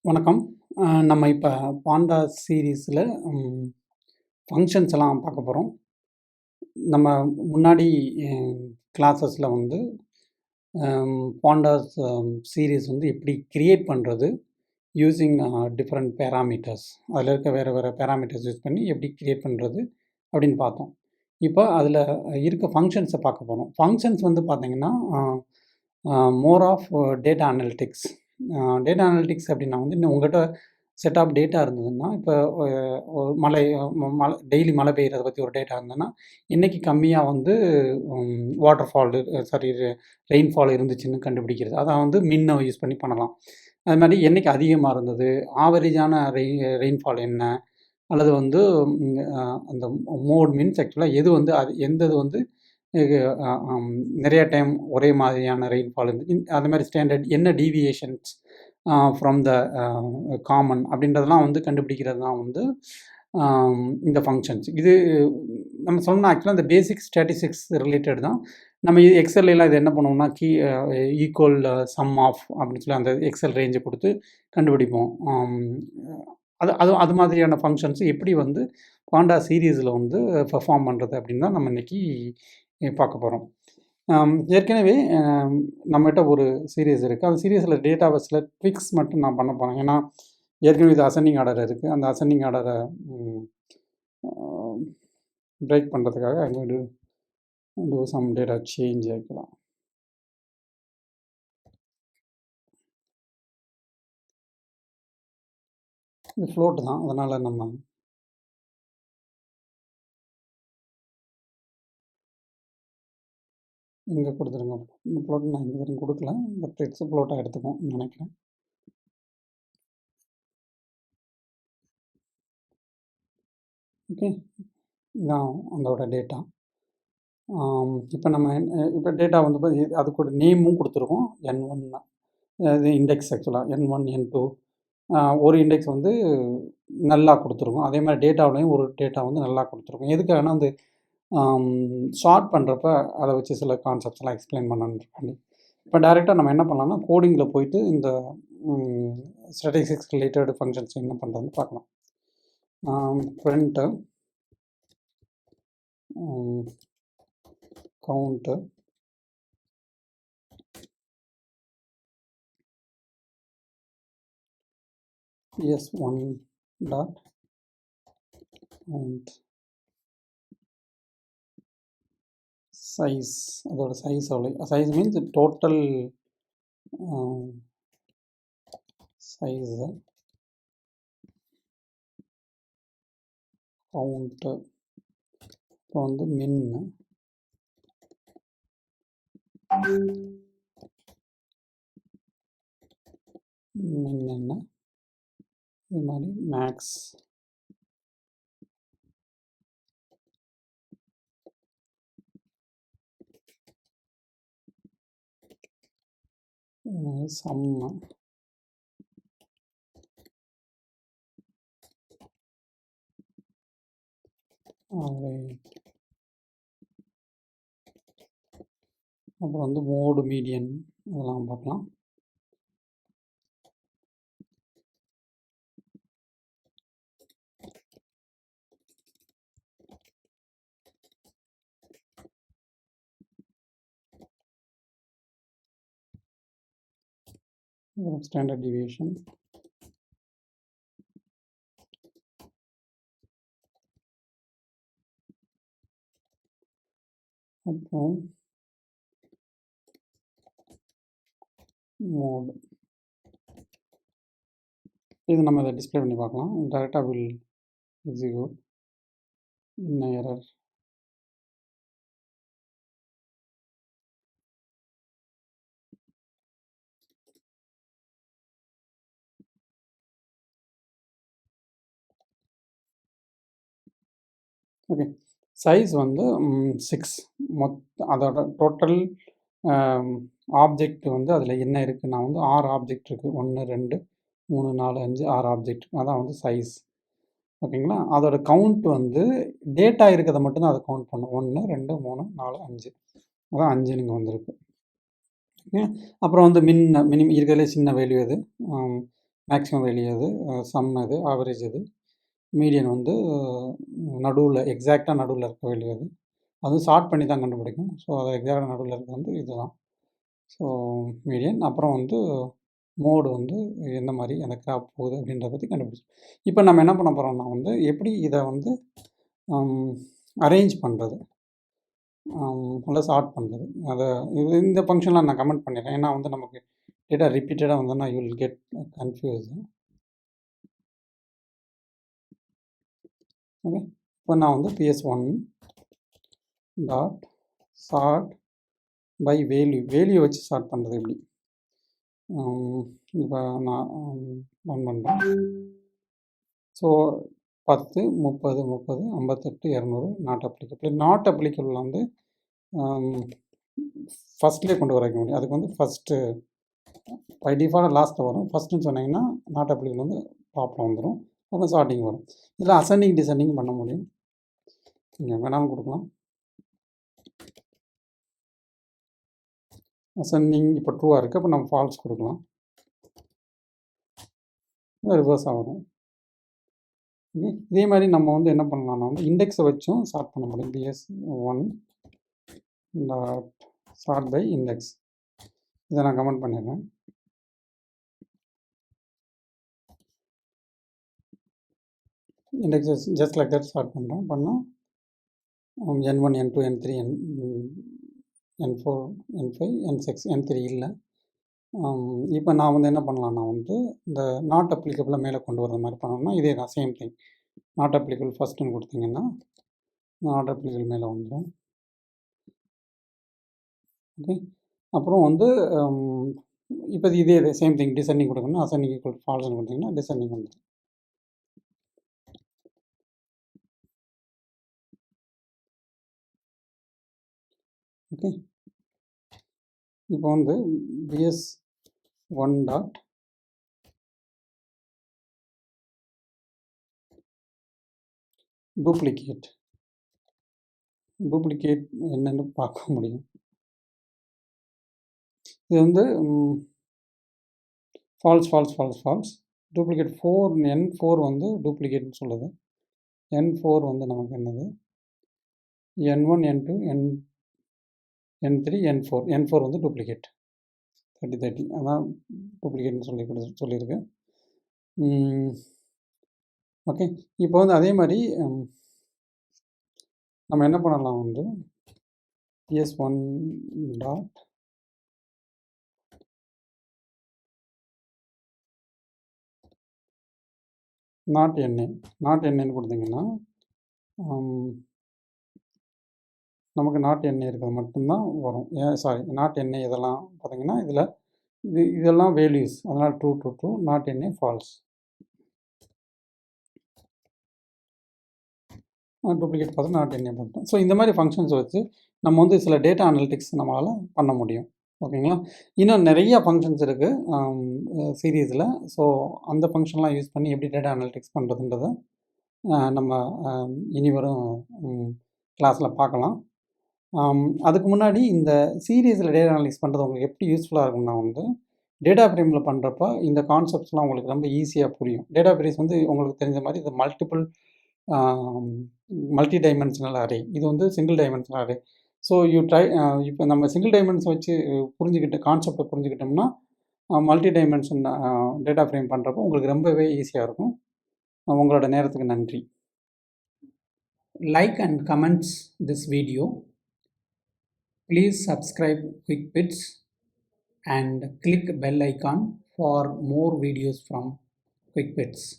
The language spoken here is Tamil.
வணக்கம். நம்ம இப்ப பாண்டாஸ் சீரிஸ்ல ஃபங்ஷன்ஸ் எல்லாம் பார்க்க போறோம். நம்ம முன்னாடி அ கிளாஸஸ்ல வந்து பாண்டாஸ் சீரிஸ் வந்து எப்படி கிரியேட் பண்றது? Using different parameters. அதில இருக்க வேற பேராமீட்டர்ஸ் யூஸ் பண்ணி எப்படி கிரியேட் பண்றது? அப்படின்னு பார்த்தோம். இப்ப அதில இருக்க ஃபங்ஷன்ஸ பார்க்க போறோம். ஃபங்ஷன்ஸ் வந்து பார்த்தீங்கன்னா, more of data analytics. Data analytics அப்படின்னா வந்து இன்னும் உங்ககிட்ட செட் ஆஃப் டேட்டா இருந்ததுன்னா, இப்போ ஒரு மழை மழை டெய்லி மழை பெய்யறத பத்தி ஒரு டேட்டா இருந்ததுன்னா, இன்னைக்கு கம்மியா வந்து வாட்டர் ஃபால் சாரி ரெயின்ஃபால் இருந்துச்சுன்னு கண்டுபிடிக்கிறது. அத வந்து மின்ன யூஸ் பண்ணி பண்ணலாம். அது மாரி என்னைக்கு அதிகமா இருந்தது, ஆவரேஜான ரெயின்ஃபால் என்ன? அல்லது வந்து அந்த மோட் மீன்ஸ் ஆக்சுவலா எது வந்து எந்த இது வந்து இது நெறைய டைம் ஒரே மாதிரியான ரெயின்ஃபால் இருந்து அந்த மாரி ஸ்டாண்டர்ட் என்ன டீவியேஷன்ஸ் ஃப்ரம் த காமன் அப்படின்றதெல்லாம் வந்து கண்டுபிடிக்கிறது தான் வந்து இந்த ஃபங்ஷன்ஸ். இது நம்ம சொல்லணும்னா ஆக்சுவலா இந்த பேசிக் ஸ்டாட்டிஸ்டிக்ஸ் ரிலேட்டட் தான். நம்ம இது எக்ஸெல்லாம் இது என்ன பண்ணுவோம்னா, ஈக்குவல் சம் ஆஃப் அப்படின்னு சொல்லி அந்த எக்ஸெல் ரேஞ்ச குடுத்து கண்டுபிடிப்போம். அது அது அது மாதிரியான ஃபங்ஷன்ஸ் எப்படி வந்து பாண்டா சீரிஸ்ல வந்து பெர்ஃபார்ம் பண்றது அப்படின்னு தான் நம்ம இன்னைக்கு பார்க்க போறோம். ஏற்கனவே நம்மகிட்ட ஒரு சீரிஸ் இருக்கு. அந்த சீரிஸ்ல டேட்டாவ சில ட்விக்ஸ் மட்டும் நான் பண்ண போறேன். ஏன்னா, ஏற்கனவே இது அசெண்டிங் ஆர்டர் இருக்கு. அந்த அசெண்டிங் ஆர்டர ம் அ பிரேக் பண்றதுக்காக I am going to do some data change ஆக்கலாம். இது ஃப்ளோட் தான். அதனால நம்ம இங்க குடுத்துருங்க. இந்த ஃப்ளோட் நான் இதுவரைக்கும் குடுக்கல. பட் இட்ஸ் ஃப்ளோட்டா எடுத்துக்குவோம்னு நெனைக்கிறேன். ஓகே. இதான் அதோட டேட்டா. இப்ப நம்ம இப்ப டேட்டா வந்து அதுக்கு ஒரு நேமும் குடுத்துருக்கோம். N1 அது இண்டெக்ஸ் ஆக்சுவலா N1, N2 ஒரு இண்டெக்ஸ் வந்து நல்லா குடுத்துருக்கோம். அதே மாரி டேட்டாவுலயும் ஒரு டேட்டா வந்து நல்லா குடுத்துருக்கோம். எதுக்காகன்னா வந்து சார்ட் பண்றப்ப அத வச்சு சில கான்செப்ட்ஸ்லாம் எக்ஸ்ப்ளைன் பண்ணணுன்றக்காண்டி. இப்ப டைரக்ட்டா நம்ம என்ன பண்ணலாம்னா, கோடிங்ல போயிட்டு இந்த ம் ஸ்டாட்டிஸ்டிக்ஸ் ரிலேட்டட் ஃபங்ஷன்ஸ் என்ன பண்றதுன்னு பார்க்கலாம். பிரிண்ட் ம் count s1 dot count size. அதோட சைஸ் எவ்வளோ? Size means total size count. இப்போ வந்து மின் என்ன? இது மாரி மேக்ஸ். சம். அப்புறம் வந்து மோடு, மீடியன் அதெல்லாம் பார்க்கலாம். Standard deviation. அப்புறம் மோடு. இது நம்ம இத டிஸ்ப்ளே பண்ணி பார்க்கலாம். டைரக்ட்டா வில் எக்ஸிக்யூட். என்ன எரர்? ஓகே. சைஸ் வந்து 6. அதோட டோட்டல் ஆப்ஜெக்ட் வந்து அதில என்ன இருக்குன்னா வந்து 6 ஆப்ஜெக்ட் இருக்கு. 1, 2, 3, 4, 5, 6 ஆப்ஜெக்ட். அதான் வந்து சைஸ். ஓகேங்களா? அதோட கவுண்ட் வந்து டேட்டா இருக்கிறத மட்டும் தான் அத கவுண்ட் பண்ணும். 1, 2, 3, 4, 5. அதான் 5ன்னு இங்க வந்திருக்கு. ஓகே. அப்புறம் வந்து இருக்கிறதுலே சின்ன வேல்யூ எது? மேக்ஸிமம் வேல்யூ எது, சம் எது, ஆவரேஜ் எது, மீடியன் வந்து நடுவில் எக்ஸாக்டாக நடுவில் இருக்க வேல்யூ எது, அதுவும் சார்ட் பண்ணி தான் கண்டுபிடிக்கும். ஸோ அது எக்ஸாக்டாக நடுவில் இருக்க வந்து இதுதான். So median. அப்புறம் வந்து மோடு வந்து எந்த மாதிரி அந்த கிராஃப் போகுது அப்படின்றத பற்றி கண்டுபிடிச்சோம். இப்போ நம்ம என்ன பண்ண போகிறோம்னா வந்து எப்படி இதை வந்து அரேஞ்ச் பண்ணுறது, நல்லா சார்ட் பண்ணுறது, அதை இந்த ஃபங்க்ஷன்லாம் நான் கமெண்ட் பண்ணிடுறேன். ஏன்னா வந்து நமக்கு டேட்டா ரிப்பீட்டடாக வந்தோன்னா you will get confuse. Okay, இப்போ நான் வந்து PS1 dot sort by value வச்சு சார்ட் பண்ணுறது எப்படி. இப்போ நான் ரன் பண்ணுறேன். So 10, 30, 30, 58, 200 not applicable. Not applicable வந்து ஃபஸ்ட்லேயே கொண்டு வர வைக்க முடியும். அதுக்கு வந்து ஃபஸ்ட்டு பை டிஃபால்ட் லாஸ்ட்டில் வரும். ஃபஸ்ட்டுன்னு சொன்னீங்கன்னா நாட் அப்ளிகபிள் வந்து டாப்பில் வந்துடும். அப்புறம் சார்ட்டிங் வரும். இதில் அசெண்டிங் டிசெண்டிங் பண்ண முடியும். நீங்கள் வேணாலும் கொடுக்கலாம். அசெண்டிங் இப்போ ட்ரூவாக இருக்குது, அப்போ நம்ம ஃபால்ஸ் கொடுக்கலாம். ரிவர்ஸாக வரும். இதே மாதிரி நம்ம வந்து என்ன பண்ணலாம்னா வந்து இண்டெக்ஸை வச்சும் சார்ட் பண்ண முடியும். PS1 dot sort by index. இதை நான் கமெண்ட் பண்ணிடுறேன். Indexes just like that sort பண்ணுறோம். பண்ணால் N1, N2, N3, N4, N5, N6, N3 இல்லை. இப்போ நான் வந்து என்ன பண்ணலான்னா வந்து இந்த நாட் அப்ளிகபிளாக மேலே கொண்டு வர மாதிரி பண்ணோம்னா இதே தான், சேம் திங். நாட் அப்ளிகபிள் ஃபஸ்ட்டுன்னு கொடுத்தீங்கன்னா நாட் அப்ளிகபிள் மேலே வந்துடும். ஓகே, அப்புறம் வந்து இப்போ இதே சேம் திங் டிசெண்டிங் கொடுக்கணும். அசெண்டிங் ஈக்குவல் ஃபால்ஸ்னு கொடுத்தீங்கன்னா டிசெண்டிங் வந்துடும். ஓகே, இப்போ வந்து PS1 டாட் டூப்ளிகேட் என்னென்னு பார்க்க முடியும். இது வந்து ஃபால்ஸ். டூப்ளிகேட் 4, N4 வந்து டூப்ளிகேட்னு சொல்லுது. N4 வந்து நமக்கு என்னது, N1, N2, N3, N4 வந்து டூப்ளிகேட் 30 அதான் டூப்ளிகேட்னு சொல்லியிருக்கு. ஓகே, இப்போ வந்து அதே மாதிரி நம்ம என்ன பண்ணலாம் வந்து PS1 டாட் நாட் எண்ணெய்ன்னு கொடுத்தீங்கன்னா நமக்கு நாட் எண்ணெய் இருக்கிறது மட்டும்தான் வரும். நாட் எண்ணெய் இதெல்லாம் பார்த்தீங்கன்னா இதெல்லாம் வேல்யூஸ், அதனால் ட்ரூ, நாட் எண்ணெய் ஃபால்ஸ். டூப்ளிகேட் பார்த்து நாட் எண்ணெய் பார்த்தோம். ஸோ இந்த மாதிரி ஃபங்க்ஷன்ஸ் வச்சு நம்ம வந்து சில டேட்டா அனலிட்டிக்ஸ் நம்மளால் பண்ண முடியும். ஓகேங்களா. இன்னும் நிறையா ஃபங்க்ஷன்ஸ் இருக்குது சீரீஸில். ஸோ அந்த ஃபங்க்ஷன்லாம் யூஸ் பண்ணி எப்படி டேட்டா அனலிட்டிக்ஸ் பண்ணுறதுன்றதை நம்ம இனி வரும் கிளாஸில் பார்க்கலாம். அதுக்கு முன்னாடி இந்த சீரீஸில் டேட்டா அனலிட்டிக்ஸ் பண்ணுறது உங்களுக்கு எப்படி யூஸ்ஃபுல்லாக இருக்கும்னா வந்து டேட்டா ஃப்ரேமில் பண்ணுறப்ப இந்த கான்செப்ட்ஸ்லாம் உங்களுக்கு ரொம்ப ஈஸியாக புரியும். டேட்டா ஃப்ரேம்ஸ் வந்து உங்களுக்கு தெரிஞ்ச மாதிரி இது மல்டி டைமென்ஷனல் அரே. இது வந்து சிங்கிள் டைமென்ஷனல் அரே. ஸோ இப்போ நம்ம சிங்கிள் டைமென்ஷன் வச்சு கான்செப்டை புரிஞ்சுக்கிட்டோம்னா மல்டி டைமென்ஷன் டேட்டா ஃப்ரேம் பண்ணுறப்போ உங்களுக்கு ரொம்பவே ஈஸியாக இருக்கும். உங்களோட நேரத்துக்கு நன்றி. Like and comments this video. Please subscribe Quick Bits and click bell icon for more videos from Quick Bits.